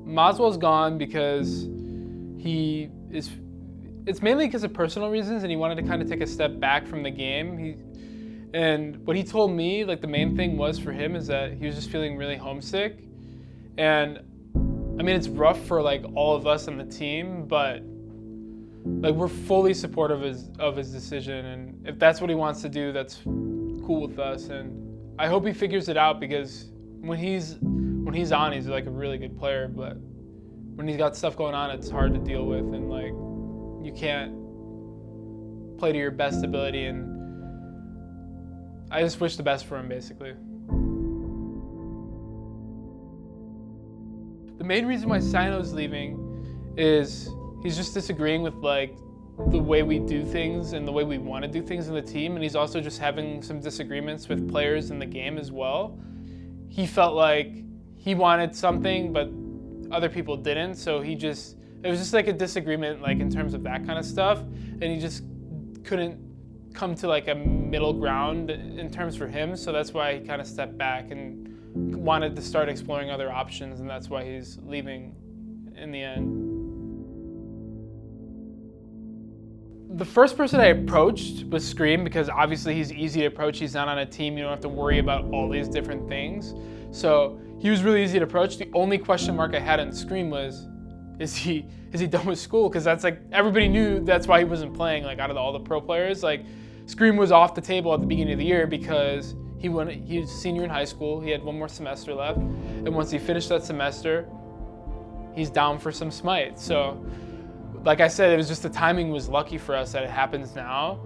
Moswal's gone because it's mainly because of personal reasons, and he wanted to kind of take a step back from the game. And what he told me, like the main thing was for him is that he was just feeling really homesick. And I mean, it's rough for like all of us on the team, but like we're fully supportive of his decision. And if that's what he wants to do, that's cool with us. And I hope he figures it out, because when he's on, he's like a really good player, but when he's got stuff going on, it's hard to deal with, and like you can't play to your best ability. And I just wish the best for him, basically. The main reason why Cyno's leaving is he's just disagreeing with like the way we do things and the way we want to do things in the team, and he's also just having some disagreements with players in the game as well. He felt like he wanted something, but other people didn't, so it was just like a disagreement, like in terms of that kind of stuff, and he just couldn't come to like a middle ground in terms for him, so that's why he kind of stepped back and wanted to start exploring other options, and that's why he's leaving in the end. The first person I approached was Scream, because obviously he's easy to approach. He's not on a team. You don't have to worry about all these different things. So he was really easy to approach. The only question mark I had on Scream was, is he done with school? Because that's like, everybody knew that's why he wasn't playing. Like out of all the pro players, like Scream was off the table at the beginning of the year because he was a senior in high school. He had one more semester left. And once he finished that semester, he's down for some Smite. So like I said, it was just the timing was lucky for us that it happens now.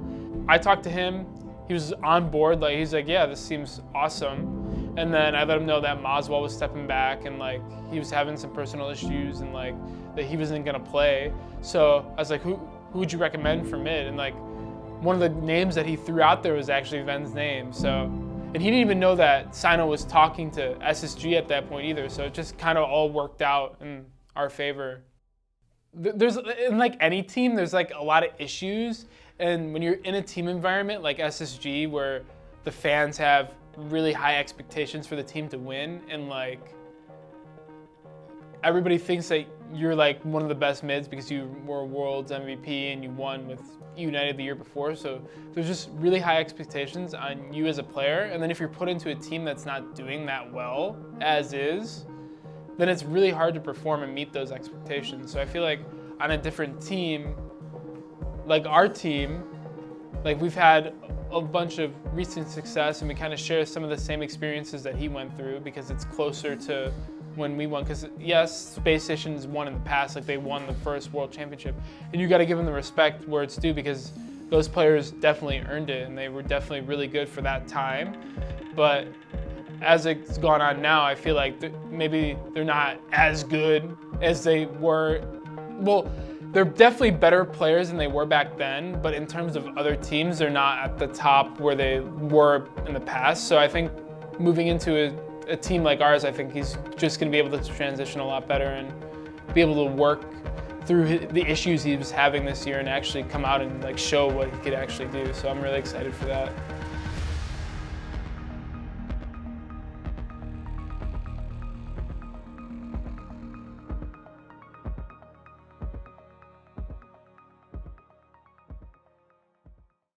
I talked to him, he was on board, like he's like, yeah, this seems awesome. And then I let him know that Moswal was stepping back, and like he was having some personal issues, and like that he wasn't gonna play. So I was like, who would you recommend for mid? And like one of the names that he threw out there was actually Ven's name. So, and he didn't even know that Cyno was talking to SSG at that point either. So it just kind of all worked out in our favor. There's, in like any team, there's like a lot of issues, and when you're in a team environment like SSG where the fans have really high expectations for the team to win, and like everybody thinks that you're like one of the best mids because you were World's MVP and you won with United the year before, so there's just really high expectations on you as a player, and then if you're put into a team that's not doing that well as is, then it's really hard to perform and meet those expectations. So I feel like on a different team, like our team, like we've had a bunch of recent success, and we kind of share some of the same experiences that he went through because it's closer to when we won. Because yes, Space Station's won in the past, like they won the first World Championship, and you got to give them the respect where it's due, because those players definitely earned it, and they were definitely really good for that time. But as it's gone on now, I feel like maybe they're not as good as they were. Well, they're definitely better players than they were back then, but in terms of other teams, they're not at the top where they were in the past. So I think moving into a team like ours, I think he's just going to be able to transition a lot better and be able to work through the issues he was having this year and actually come out and like show what he could actually do. So I'm really excited for that.